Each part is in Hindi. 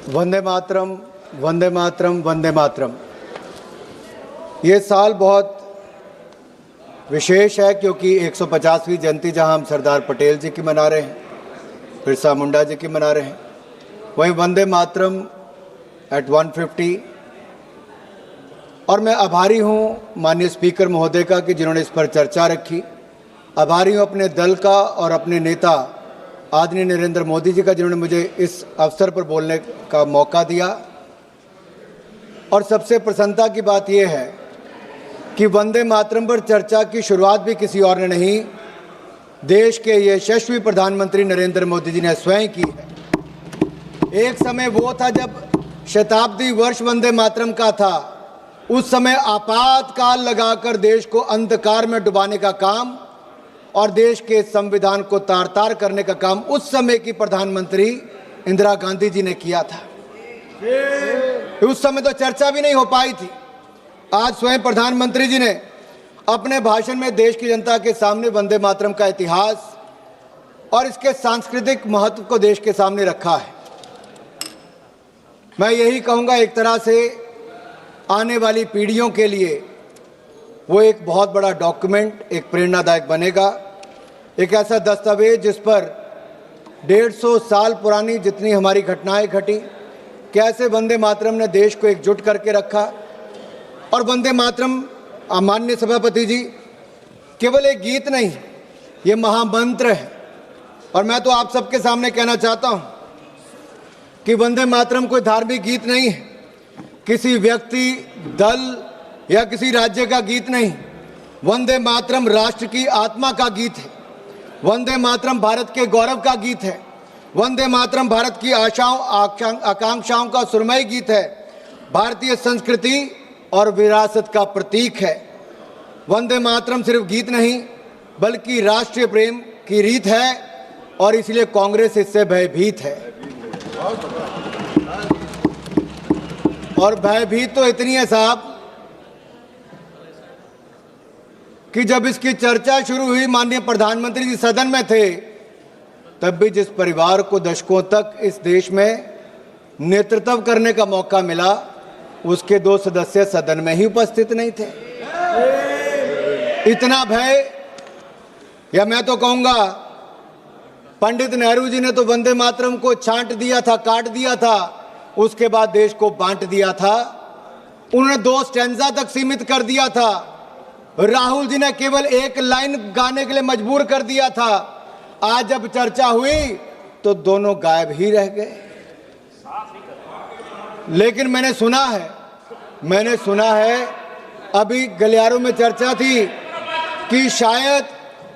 वंदे मातरम, वंदे मातरम, वंदे मातरम। ये साल बहुत विशेष है क्योंकि 150वीं जयंती जहां हम सरदार पटेल जी की मना रहे हैं, बिरसा मुंडा जी की मना रहे हैं, वहीं वंदे मातरम एट 150। और मैं आभारी हूं माननीय स्पीकर महोदय का कि जिन्होंने इस पर चर्चा रखी। आभारी हूं अपने दल का और अपने नेता आदरणीय नरेंद्र मोदी जी का जिन्होंने मुझे इस अवसर पर बोलने का मौका दिया। और सबसे प्रसन्नता की बात यह है कि वंदे मातरम पर चर्चा की शुरुआत भी किसी और ने नहीं, देश के यशस्वी प्रधानमंत्री नरेंद्र मोदी जी ने स्वयं की है। एक समय वो था जब शताब्दी वर्ष वंदे मातरम का था, उस समय आपातकाल लगाकर देश को अंधकार में डुबाने का काम और देश के संविधान को तार तार करने का काम उस समय की प्रधानमंत्री इंदिरा गांधी जी ने किया था। उस समय तो चर्चा भी नहीं हो पाई थी। आज स्वयं प्रधानमंत्री जी ने अपने भाषण में देश की जनता के सामने वंदे मातरम का इतिहास और इसके सांस्कृतिक महत्व को देश के सामने रखा है। मैं यही कहूंगा, एक तरह से आने वाली पीढ़ियों के लिए वो एक बहुत बड़ा डॉक्यूमेंट, एक प्रेरणादायक बनेगा, एक ऐसा दस्तावेज जिस पर 150 साल पुरानी जितनी हमारी घटनाएं घटी, कैसे वंदे मातरम ने देश को एकजुट करके रखा। और वंदे मातरम, माननीय सभापति जी, केवल एक गीत नहीं, ये महामंत्र है। और मैं तो आप सबके सामने कहना चाहता हूं कि वंदे मातरम कोई धार्मिक गीत नहीं है, किसी व्यक्ति, दल या किसी राज्य का गीत नहीं। वंदे मातरम राष्ट्र की आत्मा का गीत है। वंदे मातरम भारत के गौरव का गीत है। वंदे मातरम भारत की आशाओं आकांक्षाओं का सुरमई गीत है। भारतीय संस्कृति और विरासत का प्रतीक है। वंदे मातरम सिर्फ गीत नहीं बल्कि राष्ट्रीय प्रेम की रीत है और इसलिए कांग्रेस इससे भयभीत है। और भयभीत तो इतनी है साहब कि जब इसकी चर्चा शुरू हुई, माननीय प्रधानमंत्री जी सदन में थे, तब भी जिस परिवार को दशकों तक इस देश में नेतृत्व करने का मौका मिला, उसके 2 सदस्य सदन में ही उपस्थित नहीं थे। इतना भय, या मैं तो कहूंगा पंडित नेहरू जी ने तो वंदे मातरम को छांट दिया था, काट दिया था, उसके बाद देश को बांट दिया था। उन्होंने 2 स्टैंजा तक सीमित कर दिया था। राहुल जी ने केवल 1 लाइन गाने के लिए मजबूर कर दिया था। आज जब चर्चा हुई तो दोनों गायब ही रह गए। लेकिन मैंने सुना है अभी गलियारों में चर्चा थी कि शायद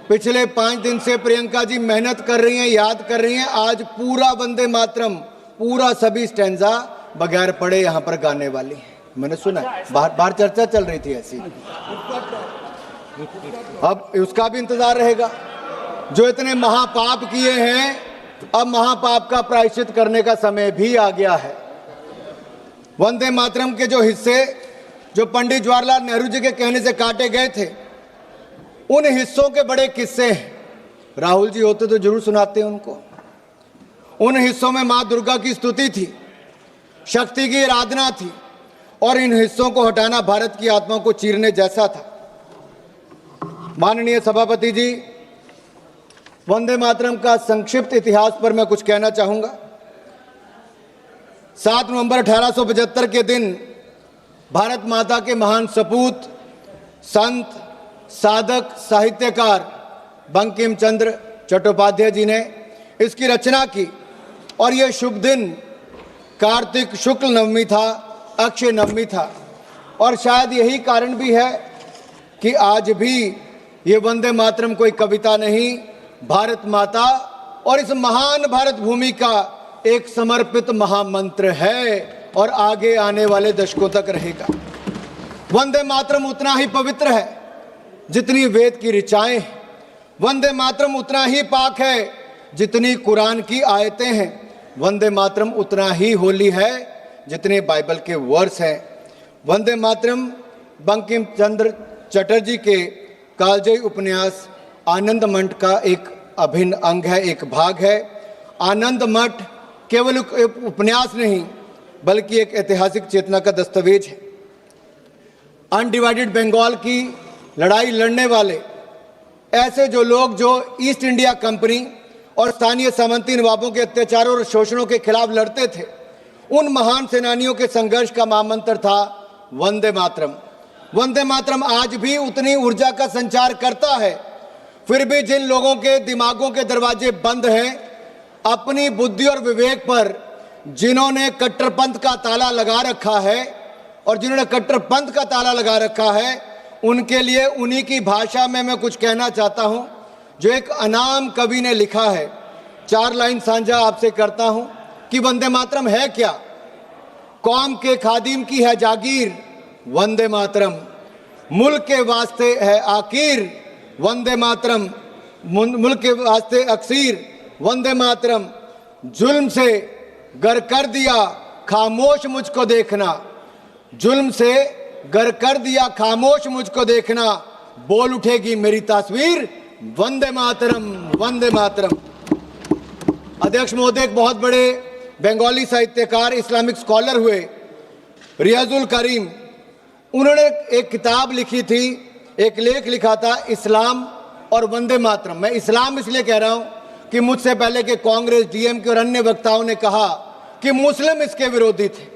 पिछले 5 दिन से प्रियंका जी मेहनत कर रही हैं, याद कर रही हैं, आज पूरा वंदे मातरम, पूरा सभी स्टैंजा बगैर पढ़े यहां पर गाने वाली है। मैंने सुना, बाहर चर्चा चल रही थी ऐसी। अब उसका भी इंतजार रहेगा। जो इतने महापाप किए हैं, अब महापाप का प्रायश्चित करने का समय भी आ गया है। वंदे मातरम के जो हिस्से जो पंडित जवाहरलाल नेहरू जी के कहने से काटे गए थे, उन हिस्सों के बड़े किस्से हैं। राहुल जी होते तो जरूर सुनाते हैं उनको। उन हिस्सों में मां दुर्गा की स्तुति थी, शक्ति की आराधना थी, और इन हिस्सों को हटाना भारत की आत्मा को चीरने जैसा था। माननीय सभापति जी, वंदे मातरम का संक्षिप्त इतिहास पर मैं कुछ कहना चाहूंगा। 7 नवंबर 1875 के दिन भारत माता के महान सपूत, संत, साधक, साहित्यकार बंकिम चंद्र चट्टोपाध्याय जी ने इसकी रचना की। और यह शुभ दिन कार्तिक शुक्ल नवमी था, अक्षय नवमी था। और शायद यही कारण भी है कि आज भी ये वंदे मातरम कोई कविता नहीं, भारत माता और इस महान भारत भूमि का एक समर्पित महामंत्र है और आगे आने वाले दशकों तक रहेगा। वंदे मातरम उतना ही पवित्र है जितनी वेद की ऋचाएं हैं। वंदे मातरम उतना ही पाक है जितनी कुरान की आयतें हैं। वंदे मातरम उतना ही होली है जितने बाइबल के वर्स हैं। वंदे मातरम बंकिम चंद्र चटर्जी के कालजयी उपन्यास आनंद मठ का एक अभिन्न अंग है, एक भाग है। आनंद मठ केवल एक उपन्यास नहीं, बल्कि एक ऐतिहासिक चेतना का दस्तावेज है। अनडिवाइडेड बंगाल की लड़ाई लड़ने वाले ऐसे जो लोग जो ईस्ट इंडिया कंपनी और स्थानीय सामंती नवाबों के अत्याचारों और शोषणों के खिलाफ लड़ते थे, उन महान सेनानियों के संघर्ष का महामंत्र था वंदे मातरम। वंदे मातरम आज भी उतनी ऊर्जा का संचार करता है। फिर भी जिन लोगों के दिमागों के दरवाजे बंद हैं, अपनी बुद्धि और विवेक पर जिन्होंने कट्टरपंथ का ताला लगा रखा है और जिन्होंने कट्टरपंथ का ताला लगा रखा है, उनके लिए उन्हीं की भाषा में मैं कुछ कहना चाहता हूं जो एक अनाम कवि ने लिखा है। 4 लाइन साझा आपसे करता हूं कि वंदे मातरम है क्या। कौम के खादिम की है जागीर वंदे मातरम, मुल्क के वास्ते है आकीर वंदे मातरम, मुल्क के वास्ते अक्सीर वंदे मातरम, जुल्म से गर कर दिया खामोश मुझको देखना, जुल्म से गर कर दिया खामोश मुझको देखना, बोल उठेगी मेरी तस्वीर वंदे मातरम वंदे मातरम। अध्यक्ष महोदय एक बहुत बड़े बंगाली साहित्यकार, इस्लामिक स्कॉलर हुए रियाजुल करीम, उन्होंने एक किताब लिखी थी, एक लेख लिखा था इस्लाम और वंदे मातरम। मैं इस्लाम इसलिए कह रहा हूं कि मुझसे पहले के कांग्रेस, डीएमके और अन्य वक्ताओं ने कहा कि मुस्लिम इसके विरोधी थे।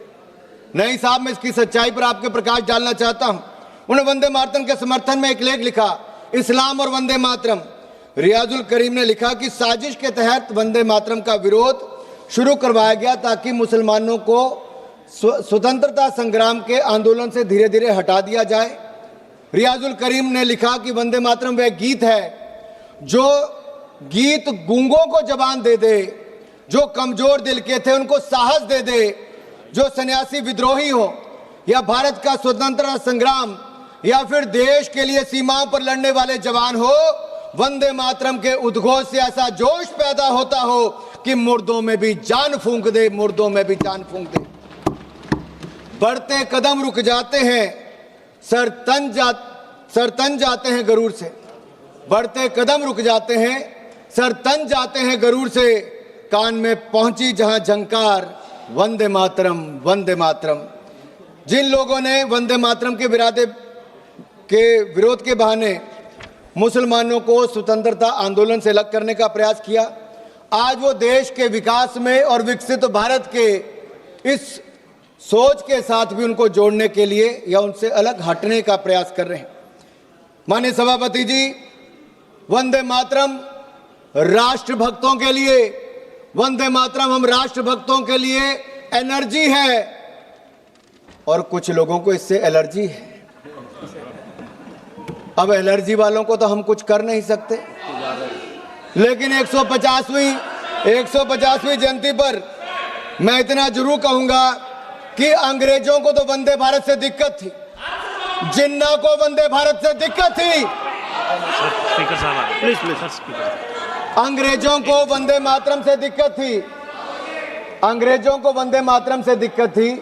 नहीं साहब, मैं इसकी सच्चाई पर आपके प्रकाश डालना चाहता हूं। उन्होंने वंदे मातरम के समर्थन में एक लेख लिखा, इस्लाम और वंदे मातरम। रियाजुल करीम ने लिखा कि साजिश के तहत वंदे मातरम का विरोध शुरू करवाया गया ताकि मुसलमानों को स्वतंत्रता संग्राम के आंदोलन से धीरे धीरे हटा दिया जाए। रियाजुल करीम ने लिखा कि वंदे मातरम वह गीत है जो गीत गूंगों को जबान दे दे, जो कमजोर दिल के थे उनको साहस दे दे, जो सन्यासी विद्रोही हो या भारत का स्वतंत्रता संग्राम या फिर देश के लिए सीमाओं पर लड़ने वाले जवान हो, वंदे मातरम के उद्घोष से ऐसा जोश पैदा होता हो कि मुर्दों में भी जान फूंक दे, मुर्दों में भी जान फूंक दे। बढ़ते कदम रुक जाते हैं, सर तन जाते हैं गरूर से, बढ़ते कदम रुक जाते हैं, सर तन जाते हैं गरूर से, कान में पहुंची जहां झंकार वंदे मातरम वंदे मातरम। जिन लोगों ने वंदे मातरम के विरोध के बहाने मुसलमानों को स्वतंत्रता आंदोलन से अलग करने का प्रयास किया, आज वो देश के विकास में और विकसित भारत के इस सोच के साथ भी उनको जोड़ने के लिए या उनसे अलग हटने का प्रयास कर रहे हैं। माननीय सभापति जी, वंदे मातरम राष्ट्रभक्तों के लिए, वंदे मातरम हम राष्ट्रभक्तों के लिए एनर्जी है और कुछ लोगों को इससे एलर्जी है। अब एलर्जी वालों को तो हम कुछ कर नहीं सकते, लेकिन 150वीं जयंती पर मैं इतना जरूर कहूंगा कि अंग्रेजों को तो वंदे भारत से दिक्कत थी, जिन्ना को वंदे भारत से दिक्कत थी। अंग्रेजों को वंदे मातरम से दिक्कत थी, अंग्रेजों को वंदे मातरम से दिक्कत थी,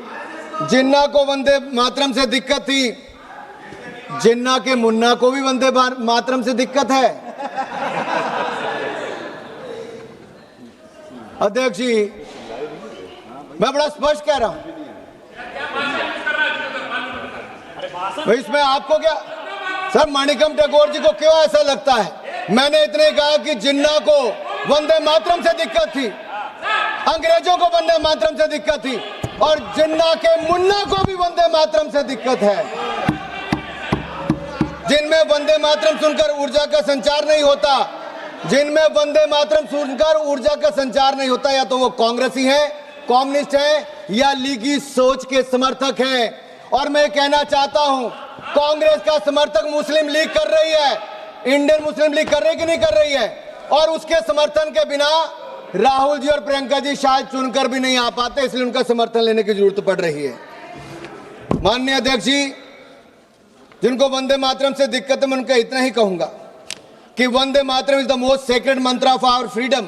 जिन्ना को वंदे मातरम से दिक्कत थी, जिन्ना के मुन्ना को भी वंदे मातरम से दिक्कत है। अध्यक्ष जी, मैं बड़ा स्पष्ट कह रहा हूं, इसमें आपको क्या सर, माणिकम टैगोर जी को क्यों ऐसा लगता है? मैंने इतने कहा कि जिन्ना को वंदे मातरम से दिक्कत थी, अंग्रेजों को वंदे मातरम से दिक्कत थी और जिन्ना के मुन्ना को भी वंदे मातरम से दिक्कत है। जिनमें वंदे मातरम सुनकर ऊर्जा का संचार नहीं होता, जिनमें वंदे मातरम सुनकर ऊर्जा का संचार नहीं होता, या तो वो कांग्रेसी है, कम्युनिस्ट है या लीगी सोच के समर्थक हैं। और मैं कहना चाहता हूं, कांग्रेस का समर्थक मुस्लिम लीग कर रही है, इंडियन मुस्लिम लीग कर रही कि नहीं कर रही है, और उसके समर्थन के बिना राहुल जी और प्रियंका जी शायद चुनकर भी नहीं आ पाते, इसलिए उनका समर्थन लेने की जरूरत पड़ रही है। माननीय अध्यक्ष जी, जिनको वंदे मातरम से दिक्कत है, मैं उनका इतना ही कहूंगा कि Vande Mataram is the most sacred mantra of our freedom.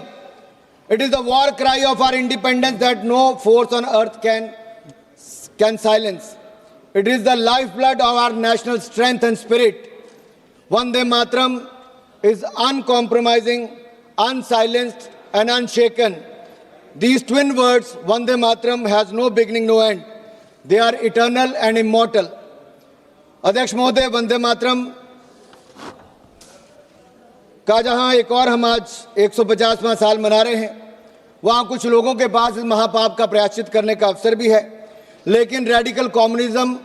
It is the war cry of our independence that no force on earth can silence. It is the lifeblood of our national strength and spirit. Vande Mataram is uncompromising, unsilenced and unshaken. These twin words, Vande Mataram, has no beginning, no end. They are eternal and immortal. अध्यक्ष महोदय, वंदे मातरम का जहां एक और हम आज 150वां साल मना रहे हैं, वहां कुछ लोगों के पास इस महापाप का प्रायश्चित करने का अवसर भी है, लेकिन रेडिकल कम्युनिज्म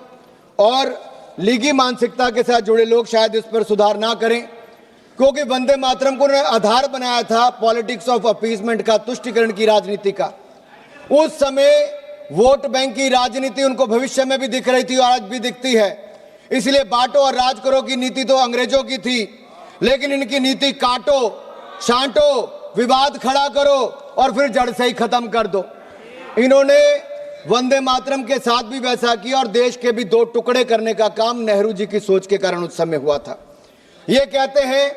और लीगी मानसिकता के साथ जुड़े लोग शायद इस पर सुधार ना करें, क्योंकि वंदे मातरम को उन्होंने आधार बनाया था पॉलिटिक्स ऑफ अपीसमेंट का, तुष्टिकरण की राजनीति का। उस समय वोट बैंक की राजनीति उनको भविष्य में भी दिख रही थी और आज भी दिखती है। इसलिए बांटो और राज करो की नीति तो अंग्रेजों की थी, लेकिन इनकी नीति काटो, छांटो, विवाद खड़ा करो और फिर जड़ से ही खत्म कर दो। इन्होंने वंदे मातरम के साथ भी वैसा किया और देश के भी दो टुकड़े करने का काम नेहरू जी की सोच के कारण उस समय हुआ था। ये कहते हैं,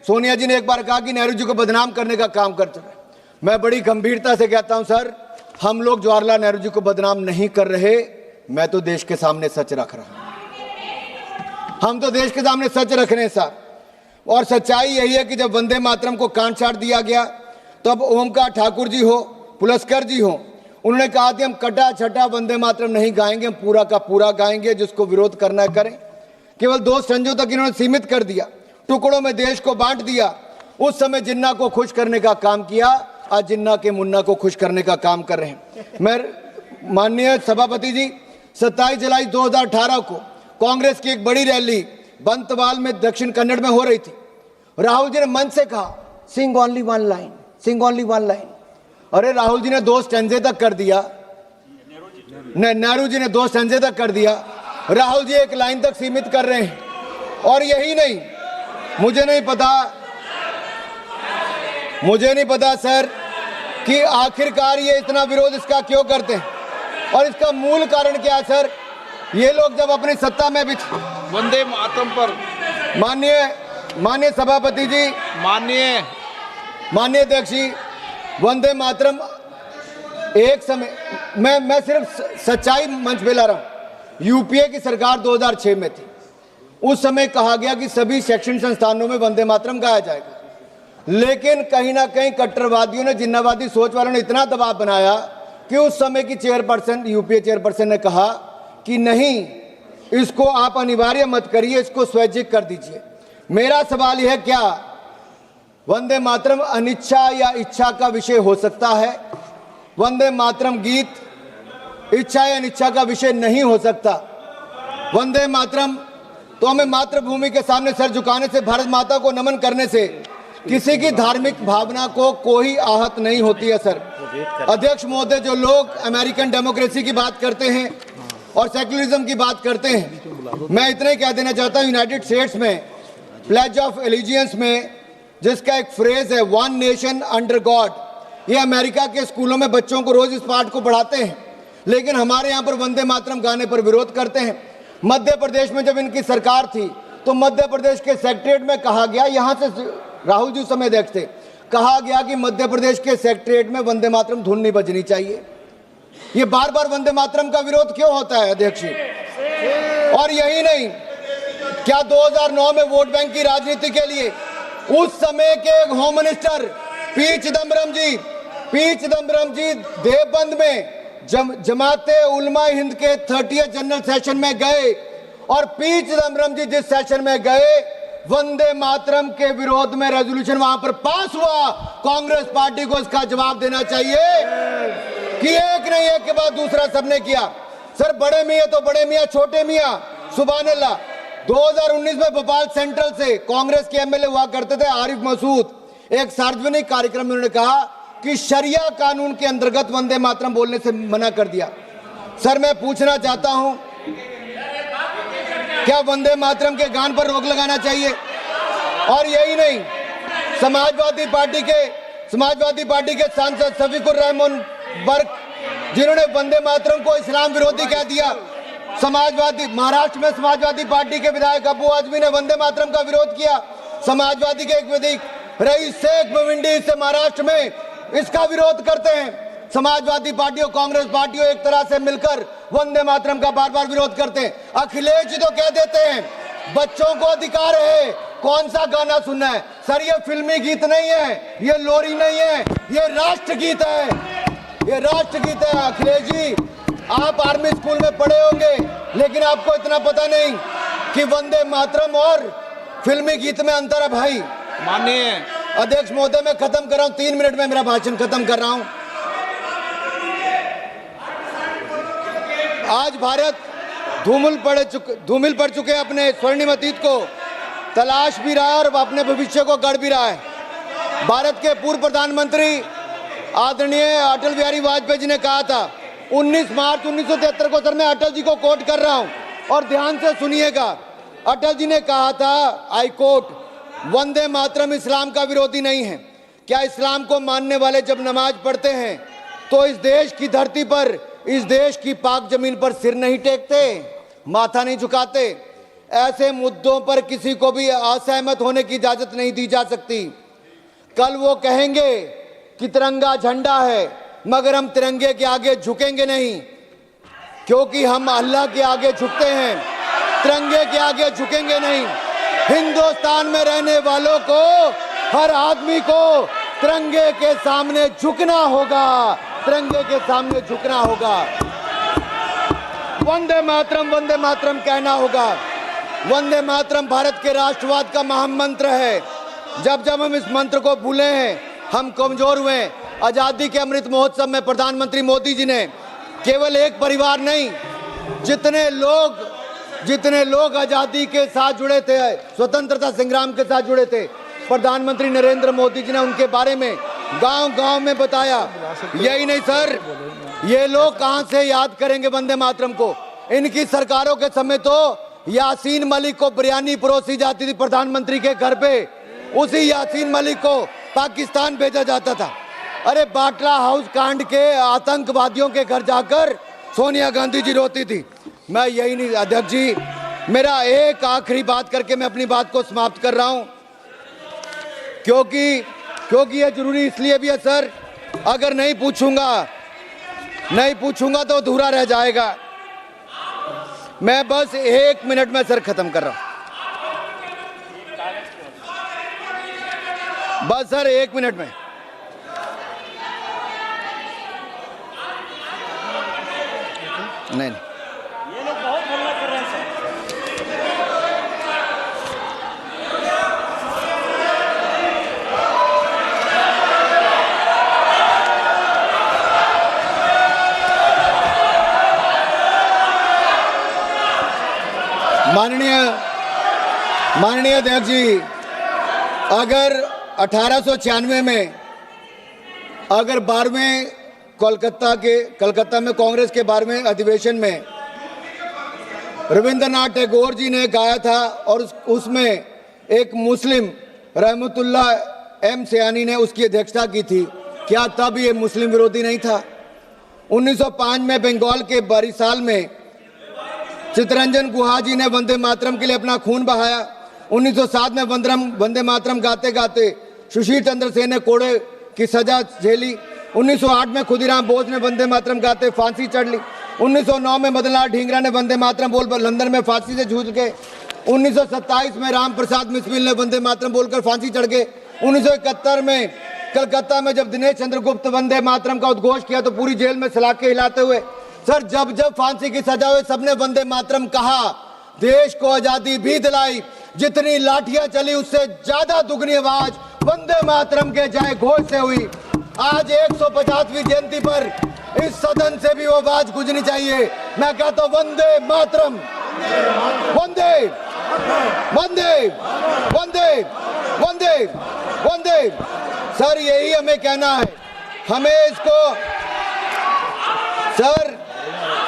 सोनिया जी ने एक बार कहा कि नेहरू जी को बदनाम करने का काम करते हैं। मैं बड़ी गंभीरता से कहता हूं सर, हम लोग जवाहरलाल नेहरू जी को बदनाम नहीं कर रहे, मैं तो देश के सामने सच रख रहा हूं। हम तो देश के सामने सच रख रहे हैं सर, और सच्चाई यही है कि जब वंदे मातरम को काट छाट दिया गया तब ओमकार ठाकुर जी हो, पुलस्कर जी हो, उन्होंने कहा कि हम कटा छटा वंदे मातरम नहीं गाएंगे, हम पूरा का पूरा गाएंगे, जिसको विरोध करना है करें। केवल 2 स्टंजों तक इन्होंने सीमित कर दिया, टुकड़ों में देश को बांट दिया। उस समय जिन्ना को खुश करने का काम किया, आज जिन्ना के मुन्ना को खुश करने का काम कर रहे हैं। मैं माननीय सभापति जी, 27 जुलाई 2018 को कांग्रेस की एक बड़ी रैली बंतवाल में दक्षिण कन्नड़ में हो रही थी। राहुल जी ने मंच से कहा, सिंग ओनली वन लाइन, सिंग ओनली वन लाइन। अरे राहुल जी ने 2 स्टंजे तक कर दिया, नेहरू जी ने 2 स्टंजे तक कर दिया, राहुल जी 1 लाइन तक सीमित कर रहे हैं। और यही नहीं, मुझे नहीं पता सर कि आखिरकार ये इतना विरोध इसका क्यों करते हैं और इसका मूल कारण क्या है सर। ये लोग जब अपनी सत्ता में भी वंदे मातरम पर माननीय सभापति जी, माननीय अध्यक्ष जी, वंदे मातरम एक समय मैं सिर्फ सच्चाई मंच पे ला रहा हूं। यूपीए की सरकार 2006 में थी, उस समय कहा गया कि सभी शैक्षणिक संस्थानों में वंदे मातरम गाया जाएगा, लेकिन कहीं ना कहीं कट्टरवादियों ने, जिन्नावादी सोच वालों ने इतना दबाव बनाया कि उस समय की चेयरपर्सन, यूपीए चेयरपर्सन ने कहा कि नहीं, इसको आप अनिवार्य मत करिए, इसको स्वैच्छिक कर दीजिए। मेरा सवाल यह है, क्या वंदे मातरम अनिच्छा या इच्छा का विषय हो सकता है? वंदे मातरम गीत इच्छा या अनिच्छा का विषय नहीं हो सकता। वंदे मातरम तो हमें मातृभूमि के सामने सर झुकाने से, भारत माता को नमन करने से किसी की धार्मिक भावना को कोई आहत नहीं होती है सर। अध्यक्ष महोदय, जो लोग अमेरिकन डेमोक्रेसी की बात करते हैं और सेक्युलरिज्म की बात करते हैं, मैं इतना ही कह देना चाहता हूं, यूनाइटेड स्टेट्स में प्लेज ऑफ एलिजियंस में जिसका एक फ्रेज है, वन नेशन अंडर गॉड, ये अमेरिका के स्कूलों में बच्चों को रोज इस पाठ को पढ़ाते हैं, लेकिन हमारे यहाँ पर वंदे मातरम गाने पर विरोध करते हैं। मध्य प्रदेश में जब इनकी सरकार थी तो मध्य प्रदेश के सेक्रेटरीट में कहा गया, यहाँ से राहुल जी समय देखते, कहा गया कि मध्य प्रदेश के सेक्रेटरीट में वंदे मातरम धुन नहीं बजनी चाहिए। ये बार बार वंदे मातरम का विरोध क्यों होता है अध्यक्ष जी? और यही नहीं, क्या 2009 में वोट बैंक की राजनीति के लिए उस समय के होम मिनिस्टर पी चिदम्बरम जी देवबंद में जमाते उलमा हिंद के 30th जनरल सेशन में गए, और पी चिदम्बरम जी जिस सेशन में गए, वंदे मातरम के विरोध में रेजोल्यूशन वहां पर पास हुआ। कांग्रेस पार्टी को इसका जवाब देना चाहिए कि एक नहीं, एक के बाद दूसरा सबने किया। सर, बड़े मियां तो बड़े मियां, छोटे मियां, सुभान अल्लाह। 2019 में भोपाल सेंट्रल से कांग्रेस के एमएलए हुआ करते थे आरिफ मसूद, एक सार्वजनिक कार्यक्रम में उन्होंने कहा कि शरिया कानून के अंतर्गत वंदे मातरम बोलने से मना कर दिया। सर, मैं पूछना चाहता हूं, क्या वंदे मातरम के गान पर रोक लगाना चाहिए? और यही नहीं, समाजवादी पार्टी के सांसद शफीकुर रहमान बर्क, जिन्होंने वंदे मातरम को इस्लाम विरोधी कह दिया, महाराष्ट्र में समाजवादी पार्टी के विधायक अबू आजमी ने वंदे मातरम का विरोध किया। समाजवादी के एक विधायक रईस शेख भिवंडी से महाराष्ट्र में इसका विरोध करते हैं। समाजवादी पार्टी और कांग्रेस पार्टियों एक तरह से मिलकर वंदे मातरम का बार बार विरोध करते हैं। अखिलेश जी तो कह देते हैं बच्चों को अधिकार है कौन सा गाना सुनना है। सर, ये फिल्मी गीत नहीं है, ये लोरी नहीं है, ये राष्ट्र गीत है। ये राष्ट्रगीत है अखिलेश जी। आप आर्मी स्कूल में पढ़े होंगे, लेकिन आपको इतना पता नहीं कि वंदे मातरम और फिल्मी गीत में अंतर है भाई। माननीय अध्यक्ष महोदय, मैं खत्म कर रहा हूं, 3 मिनट में मेरा भाषण खत्म कर रहा हूं। आज भारत धूमिल पड़ चुके अपने स्वर्णिम अतीत को तलाश भी रहा है और अपने भविष्य को गढ़ भी रहा है। भारत के पूर्व प्रधानमंत्री आदरणीय अटल बिहारी वाजपेयी जी ने कहा था 19 मार्च 1973 को, सर मैं अटल जी को कोट कर रहा हूं और ध्यान से सुनिएगा। अटल जी ने कहा था, आई कोट, वंदे मातरम इस्लाम का विरोधी नहीं है। क्या इस्लाम को मानने वाले जब नमाज पढ़ते हैं तो इस देश की धरती पर, इस देश की पाक जमीन पर सिर नहीं टेकते, माथा नहीं झुकाते? ऐसे मुद्दों पर किसी को भी असहमत होने की इजाजत नहीं दी जा सकती। कल वो कहेंगे कि तिरंगा झंडा है, मगर हम तिरंगे के आगे झुकेंगे नहीं, क्योंकि हम अल्लाह के आगे झुकते हैं, तिरंगे के आगे झुकेंगे नहीं। हिंदुस्तान में रहने वालों को, हर आदमी को तिरंगे के सामने झुकना होगा, तिरंगे के सामने झुकना होगा। वंदे मातरम कहना होगा। वंदे मातरम भारत के राष्ट्रवाद का महामंत्र है। जब जब हम इस मंत्र को भूले हैं, हम कमजोर हुए। आजादी के अमृत महोत्सव में प्रधानमंत्री मोदी जी ने केवल एक परिवार नहीं, जितने लोग आजादी के साथ जुड़े थे, स्वतंत्रता संग्राम के साथ जुड़े थे, प्रधानमंत्री नरेंद्र मोदी जी ने उनके बारे में गांव-गांव में बताया। यही नहीं सर, ये लोग कहां से याद करेंगे वंदे मातरम को? इनकी सरकारों के समय तो यासीन मलिक को बिरयानी परोसी जाती थी प्रधानमंत्री के घर पे, उसी यासीन मलिक को पाकिस्तान भेजा जाता था। अरे बाटला हाउस कांड के आतंकवादियों के घर जाकर सोनिया गांधी जी रोती थी। मैं यही नहीं, अध्यक्ष जी मेरा एक आखिरी बात करके मैं अपनी बात को समाप्त कर रहा हूं, क्योंकि ये जरूरी इसलिए भी है सर, अगर नहीं पूछूंगा तो अधूरा रह जाएगा। मैं बस 1 मिनट में सर खत्म कर रहा हूं, बस सर 1 मिनट में। नहीं ये लोग बहुत हल्ला कर रहे हैं सर। माननीय अध्यक्ष जी, अगर 1896 में अगर 12वें कलकत्ता में कांग्रेस के 12वें अधिवेशन में रविंद्रनाथ टैगोर जी ने गाया था और उसमें एक मुस्लिम रहमतुल्लाह एम सयानी ने उसकी अध्यक्षता की थी, क्या तब ये मुस्लिम विरोधी नहीं था? 1905 में बंगाल के बारिसाल में चित्तरंजन गुहा जी ने वंदे मातरम के लिए अपना खून बहाया। 1907 में वंदे मातरम गाते गाते सुशील चंद्र सेन ने कोड़े की सजा झेली। 1908 में खुदीराम बोस ने वंदे मातरम गाते फांसी चढ़ ली। 1909 में मदनलाल ढींगरा ने वंदे मातरम बोल लंदन में फांसी से जूझ गए। 1927 में राम प्रसाद मिस्मिल ने वंदे मातरम बोलकर फांसी चढ़ गए। 1971 में कलकत्ता में जब दिनेश चंद्रगुप्त वंदे मातरम का उद्घोष किया तो पूरी जेल में सलाखे हिलाते हुए सर जब फांसी की सजा हुई सबने वंदे मातरम कहा। देश को आजादी भी दिलाई, जितनी लाठियां चली उससे ज्यादा दुगनी आवाज वंदे मातरम के जय घोष से हुई। आज 150वीं जयंती पर इस सदन से भी वो आवाज गूंजनी चाहिए। मैं कहता हूं वंदे मातरम, वंदे वंदे वंदे वंदे वंदे। सर यही हमें कहना है, हमें इसको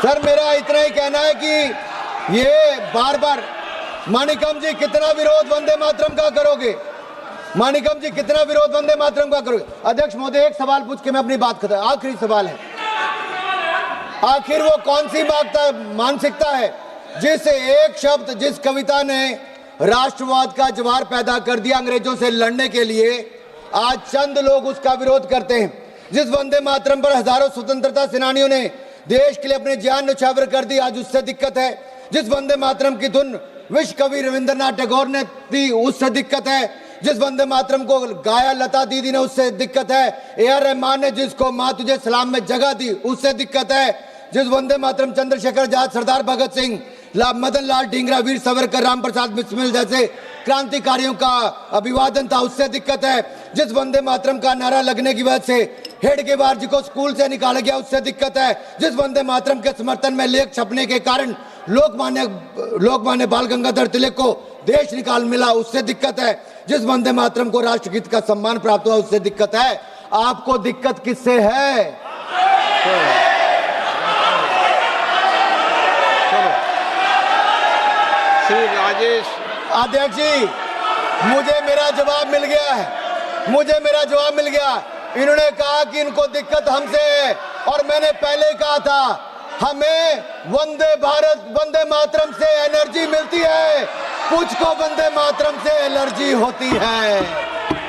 सर मेरा इतना ही कहना है कि ये बार बार मानिकम जी कितना विरोध वंदे मातरम का करोगे? मानिकम जी कितना विरोध वंदे मातरम का करोगे? अध्यक्ष महोदय एक सवाल पूछ के मैं अपनी बात खत्म, आखिरी सवाल है, आखिर वो कौन सी मानसिकता है जिस एक शब्द, जिस कविता ने राष्ट्रवाद का ज्वार पैदा कर दिया अंग्रेजों से लड़ने के लिए, आज चंद लोग उसका विरोध करते हैं। जिस वंदे मातरम पर हजारों स्वतंत्रता सेनानियों ने देश के लिए अपने जान न्यौछावर कर दी, आज उससे दिक्कत है। जिस वंदे मातरम की धुन विश्व कवि रविंद्रनाथ टैगोर ने दी, उससे दिक्कत है। जिस वंदे मातरम को गाया लता दीदी ने उससे दिक्कत है, ए.आर. रहमान ने जिसको माँ तुझे सलाम में जगह दी उससे दिक्कत है, जिस वंदे मातरम चंद्रशेखर आजाद, सरदार भगत सिंह, मदन लाल ढींगरा, वीर सावरकर, राम प्रसाद बिस्मिल जैसे क्रांतिकारियों का अभिवादन था उससे दिक्कत है, जिस वंदे मातरम का नारा लगने की वजह से हेडगेवार जी को स्कूल से निकाला गया उससे दिक्कत है, जिस वंदे मातरम के समर्थन में लेख छपने के कारण लोकमान्य बाल गंगाधर तिलक को देश निकाल मिला उससे दिक्कत है, जिस वंदे मातरम को राष्ट्रगीत का सम्मान प्राप्त हुआ उससे दिक्कत है। आपको दिक्कत किससे है? श्री राजेश अध्यक्ष जी, मुझे मेरा जवाब मिल गया है, मुझे मेरा जवाब मिल गया। इन्होंने कहा कि इनको दिक्कत हमसे है और मैंने पहले कहा था हमें वंदे मातरम से एनर्जी मिलती है, कुछ को वंदे मातरम से एलर्जी होती है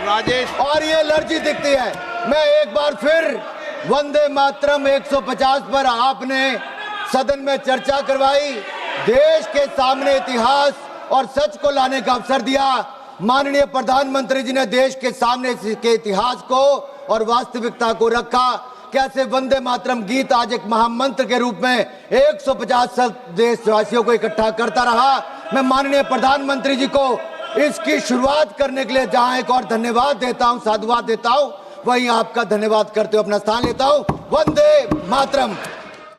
राजेश और ये एलर्जी दिखती है। मैं एक बार फिर वंदे मातरम 150 पर आपने सदन में चर्चा करवाई, देश के सामने इतिहास और सच को लाने का अवसर दिया। माननीय प्रधानमंत्री जी ने देश के सामने के इतिहास को और वास्तविकता को रखा। कैसे वंदे मातरम गीत आज एक महामंत्र के रूप में 150 देशवासियों को इकट्ठा करता रहा। मैं माननीय प्रधानमंत्री जी को इसकी शुरुआत करने के लिए जहां एक और धन्यवाद देता हूं, साधुवाद देता हूं, वहीं आपका धन्यवाद करते हुए अपना स्थान लेता हूं। वंदे मातरम।